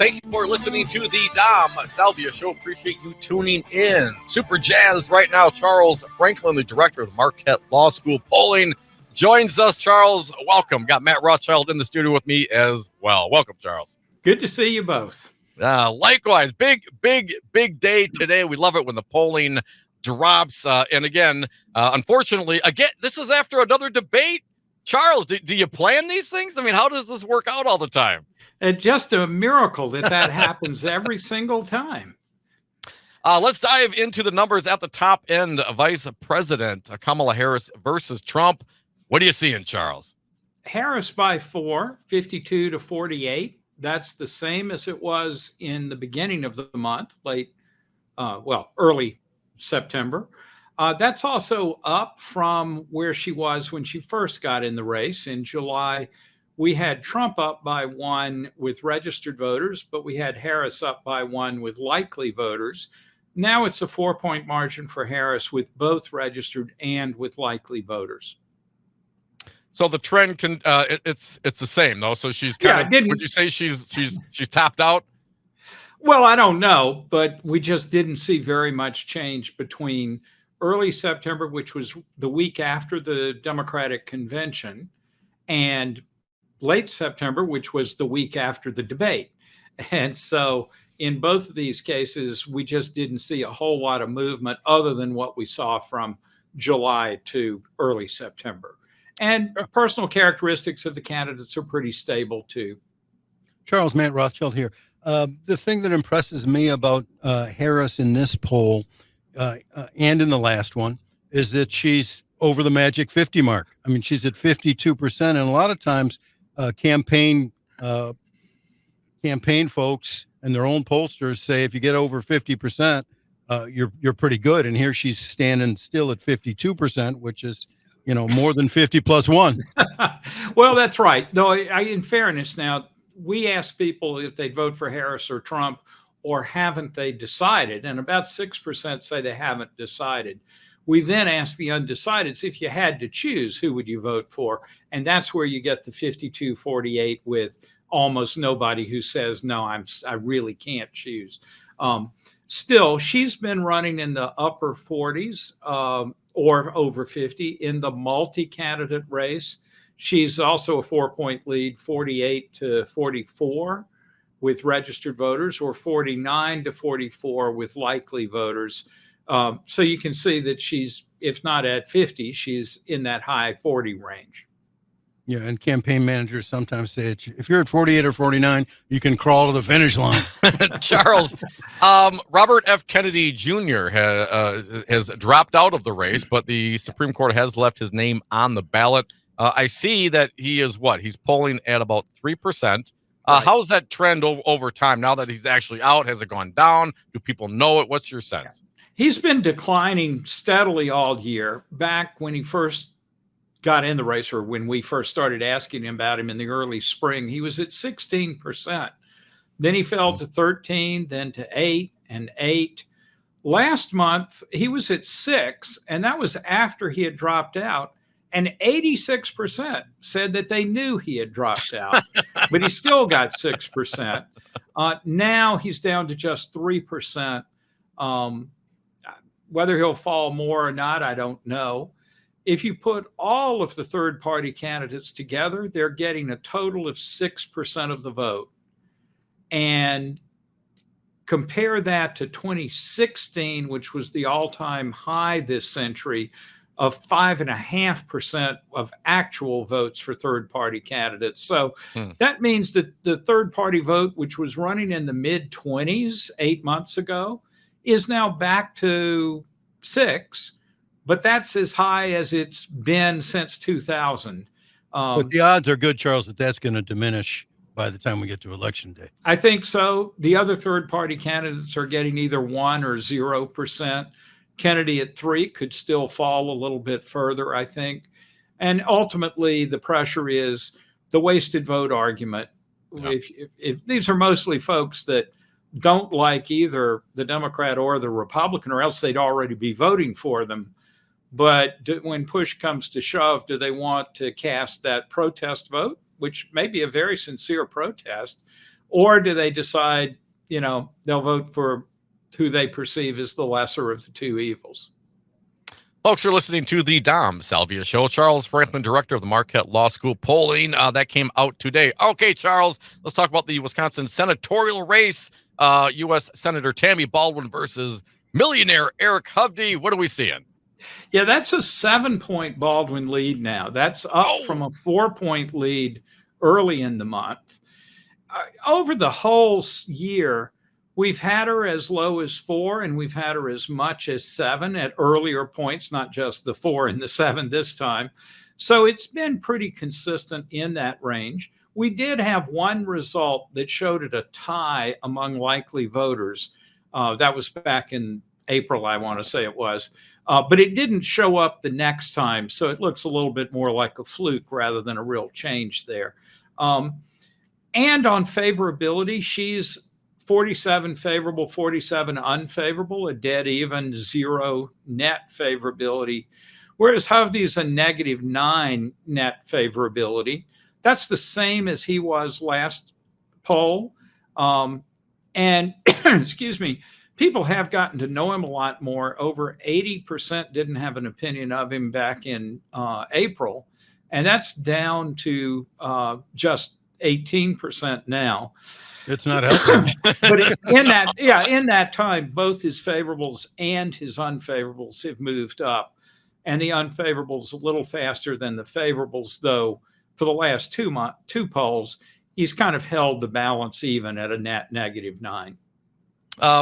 Thank you for listening to the Dom Salvia Show. Appreciate you tuning in. Super jazzed right now. Charles Franklin, the director of the Marquette Law School Polling, joins us. Charles, welcome. Got Matt Rothschild in the studio with me as well. Welcome, Charles. Good to see you both. Likewise, big day today. We love it when the polling drops. And again, unfortunately, this is after another debate. Charles, do you plan these things? I mean, how does this work out all the time? It's just a miracle that happens every single time. Let's dive into the numbers at the top end. Vice President Kamala Harris versus Trump. What are you seeing, Charles? Harris by 4, 52 to 48. That's the same as it was in the beginning of the month, early September. That's also up from where she was when she first got in the race in July. We had Trump up by 1 with registered voters, but we had Harris up by 1 with likely voters. Now it's a 4-point margin for Harris with both registered and with likely voters. So the trend it's the same though. So she's would you say she's tapped out? Well, I don't know, but we just didn't see very much change between early September, which was the week after the Democratic convention, and late September, which was the week after the debate. And so in both of these cases, we just didn't see a whole lot of movement other than what we saw from July to early September. And personal characteristics of the candidates are pretty stable too. Charles, Matt Rothschild here. The thing that impresses me about Harris in this poll and in the last one is that she's over the magic 50 mark. I mean, she's at 52%. And a lot of times campaign folks and their own pollsters say if you get over 50%, you're pretty good. And here she's standing still at 52%, which is, more than 50 plus 1. Well, that's right. Though, in fairness, now we ask people if they'd vote for Harris or Trump, or haven't they decided? And about 6% say they haven't decided. We then ask the undecideds, if you had to choose, who would you vote for? And that's where you get the 52-48 with almost nobody who says, no, I really can't choose. Still, she's been running in the upper 40s or over 50 in the multi-candidate race. She's also a 4-point lead, 48 to 44 with registered voters, or 49 to 44 with likely voters. So you can see that she's, if not at 50, she's in that high 40 range. Yeah, and campaign managers sometimes say if you're at 48 or 49, you can crawl to the finish line. Charles, Robert F. Kennedy Jr. has dropped out of the race, but the Supreme Court has left his name on the ballot. I see that he is he's polling at about 3%. Right. How's that trend over time now that he's actually out? Has it gone down? Do people know it? What's your sense? He's been declining steadily all year. Back when he first got in the race, or when we first started asking him about him in the early spring, he was at 16%. Then he fell to 13, then to 8 and 8. Last month, he was at 6, and that was after he had dropped out. And 86% said that they knew he had dropped out, but he still got 6%. Now he's down to just 3%. Whether he'll fall more or not, I don't know. If you put all of the third-party candidates together, they're getting a total of 6% of the vote. And compare that to 2016, which was the all-time high this century, of 5.5% of actual votes for third-party candidates. So that means that the third-party vote, which was running in the mid-20s 8 months ago, is now back to 6%. But that's as high as it's been since 2000. But the odds are good, Charles, that's going to diminish by the time we get to election day. I think so. The other third-party candidates are getting either 1 or 0%. Kennedy at 3% could still fall a little bit further, I think. And ultimately, the pressure is the wasted vote argument. Yep. If these are mostly folks that don't like either the Democrat or the Republican, or else they'd already be voting for them. But when push comes to shove, do they want to cast that protest vote, which may be a very sincere protest, Or do they decide, they'll vote for who they perceive as the lesser of the two evils? Folks are listening to the Dom Salvia Show. Charles Franklin, director of the Marquette Law School polling, that came out today. Okay, Charles, let's talk about the Wisconsin senatorial race. U.S. Senator Tammy Baldwin versus millionaire Eric Hovde. What are we seeing? Yeah, that's a 7-point Baldwin lead now. That's up from a 4-point lead early in the month. Over the whole year, we've had her as low as 4, and we've had her as much as 7 at earlier points, not just the 4 and the 7 this time. So it's been pretty consistent in that range. We did have one result that showed it a tie among likely voters. That was back in April, I want to say it was. But it didn't show up the next time. So it looks a little bit more like a fluke rather than a real change there. And on favorability, she's 47 favorable, 47 unfavorable, a dead even 0 net favorability, whereas Hovde's a -9 net favorability. That's the same as he was last poll. And excuse me, people have gotten to know him a lot more. Over 80% didn't have an opinion of him back in April, and that's down to just 18% now. It's not helping. But in that time, both his favorables and his unfavorables have moved up, and the unfavorables a little faster than the favorables, though. For the last two polls, he's kind of held the balance even at a net -9.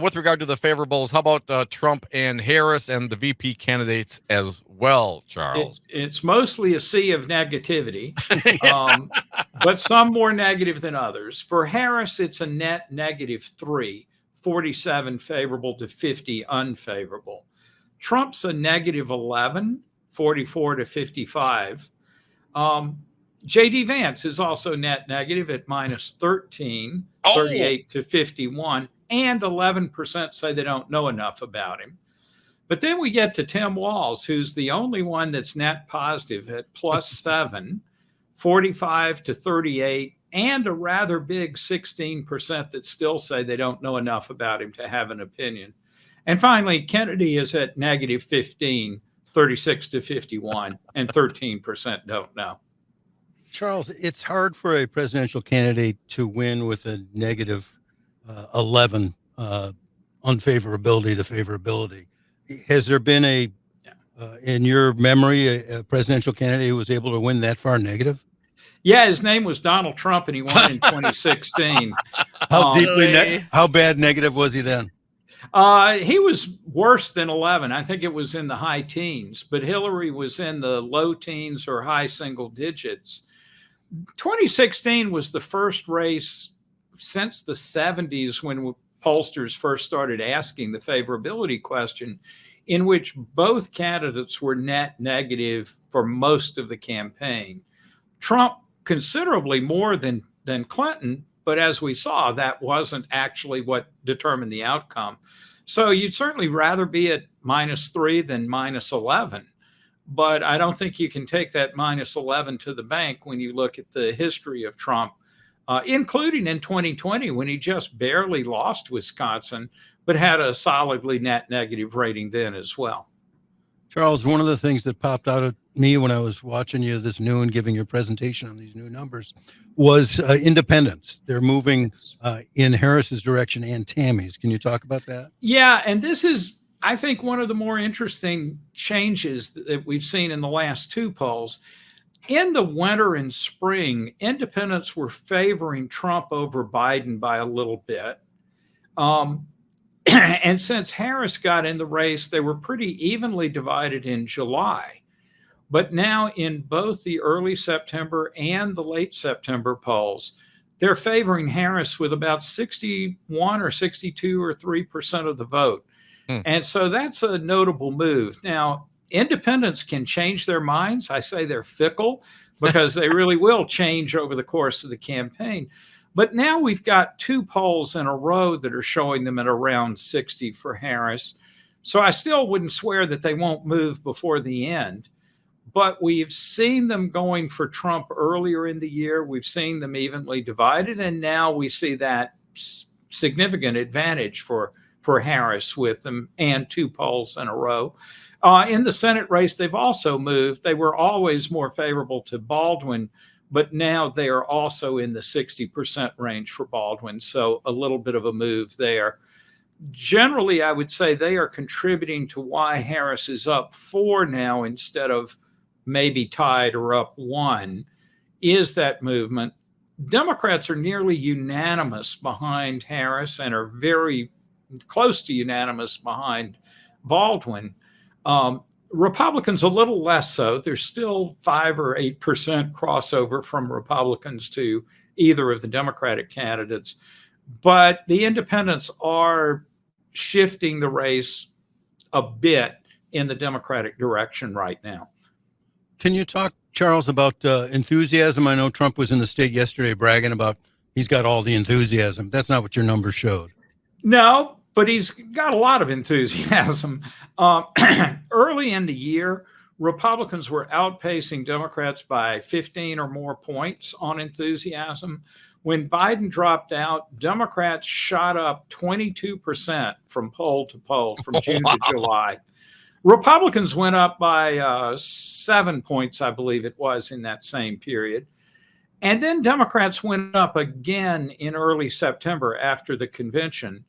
With regard to the favorables, how about Trump and Harris and the VP candidates as well, Charles? It's mostly a sea of negativity, but some more negative than others. For Harris, it's a net -3, 47 favorable to 50 unfavorable. Trump's a -11, 44 to 55. J.D. Vance is also net negative at -13, 38 to 51, and 11% say they don't know enough about him. But then we get to Tim Walz, who's the only one that's net positive at +7, 45 to 38, and a rather big 16% that still say they don't know enough about him to have an opinion. And finally, Kennedy is at -15, 36 to 51, and 13% don't know. Charles, it's hard for a presidential candidate to win with a -11 unfavorability to favorability. Has there been in your memory, a presidential candidate who was able to win that far negative? Yeah, his name was Donald Trump, and he won in 2016. How bad negative was he then? He was worse than 11. I think it was in the high teens, but Hillary was in the low teens or high single digits. 2016 was the first race since the 70s when pollsters first started asking the favorability question, in which both candidates were net negative for most of the campaign. Trump considerably more than Clinton, but as we saw, that wasn't actually what determined the outcome. So you'd certainly rather be at -3 than -11. But I don't think you can take that -11 to the bank when you look at the history of Trump, including in 2020 when he just barely lost Wisconsin, but had a solidly net negative rating then as well. Charles, one of the things that popped out at me when I was watching you this noon, giving your presentation on these new numbers, was independents. They're moving in Harris's direction and Tammy's. Can you talk about that? Yeah, and this is, I think, one of the more interesting changes that we've seen in the last two polls. In the winter and spring, independents were favoring Trump over Biden by a little bit. And since Harris got in the race, they were pretty evenly divided in July. But now in both the early September and the late September polls, they're favoring Harris with about 61 or 62 or 3% of the vote. And so that's a notable move. Now, independents can change their minds. I say they're fickle because they really will change over the course of the campaign. But now we've got two polls in a row that are showing them at around 60 for Harris. So I still wouldn't swear that they won't move before the end. but we've seen them going for Trump earlier in the year. We've seen them evenly divided, and now we see that significant advantage for Harris with them and 2 polls in a row. In the Senate race, they've also moved. They were always more favorable to Baldwin, but now they are also in the 60% range for Baldwin. So a little bit of a move there. Generally, I would say they are contributing to why Harris is up 4 now instead of maybe tied or up 1, is that movement. Democrats are nearly unanimous behind Harris and are very close to unanimous behind Baldwin. Republicans a little less so. There's still 5 or 8% crossover from Republicans to either of the Democratic candidates, but the independents are shifting the race a bit in the Democratic direction right now. Can you talk, Charles, about enthusiasm? I know Trump was in the state yesterday bragging about he's got all the enthusiasm. That's not what your numbers showed. No, but he's got a lot of enthusiasm. Early in the year, Republicans were outpacing Democrats by 15 or more points on enthusiasm. When Biden dropped out, Democrats shot up 22% from poll to poll from June to July. Republicans went up by 7 points, I believe it was, in that same period. And then Democrats went up again in early September after the convention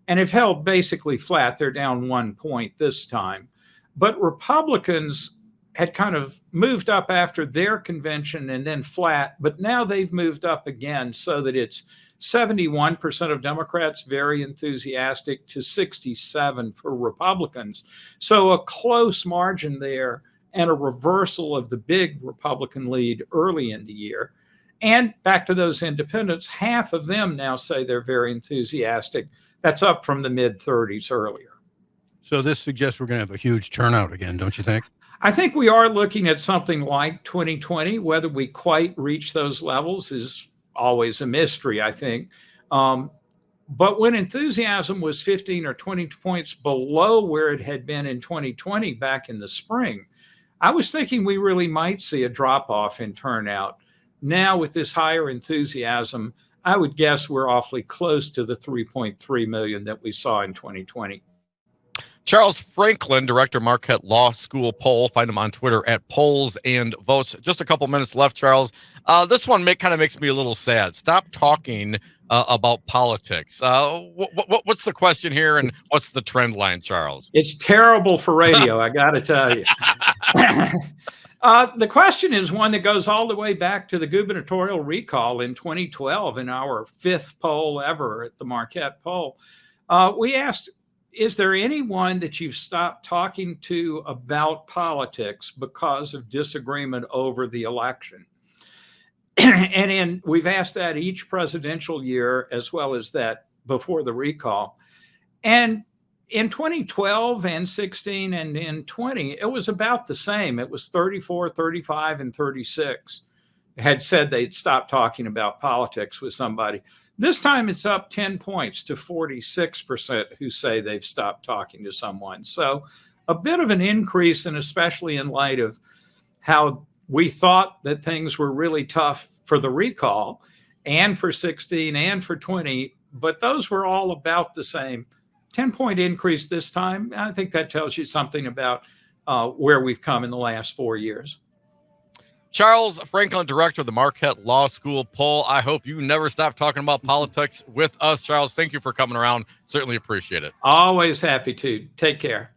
and have held basically flat. They're down 1 point this time. But Republicans had kind of moved up after their convention and then flat, but now they've moved up again so that it's 71% of Democrats very enthusiastic to 67% for Republicans. So a close margin there and a reversal of the big Republican lead early in the year. And back to those independents, half of them now say they're very enthusiastic. That's up from the mid-30s earlier. So this suggests we're going to have a huge turnout again, don't you think? I think we are looking at something like 2020. Whether we quite reach those levels is always a mystery, I think. But when enthusiasm was 15 or 20 points below where it had been in 2020 back in the spring, I was thinking we really might see a drop-off in turnout. Now, with this higher enthusiasm, I would guess we're awfully close to the 3.3 million that we saw in 2020. Charles Franklin, director, Marquette Law School Poll. Find him on Twitter at Polls and Votes. Just a couple minutes left, Charles. This one kind of makes me a little sad. Stop talking about politics. What's the question here, and what's the trend line, Charles? It's terrible for radio, I got to tell you. The question is one that goes all the way back to the gubernatorial recall in 2012 in our 5th poll ever at the Marquette poll. We asked, is there anyone that you've stopped talking to about politics because of disagreement over the election? And we've asked that each presidential year as well as that before the recall. And in 2012 and 16 and in 20, it was about the same. It was 34, 35, and 36 had said they'd stopped talking about politics with somebody. This time it's up 10 points to 46% who say they've stopped talking to someone. So a bit of an increase, and especially in light of how we thought that things were really tough for the recall and for 16 and for 20, but those were all about the same. 10-point increase this time. I think that tells you something about where we've come in the last 4 years. Charles Franklin, director of the Marquette Law School Poll. I hope you never stop talking about politics with us, Charles. Thank you for coming around. Certainly appreciate it. Always happy to. Take care.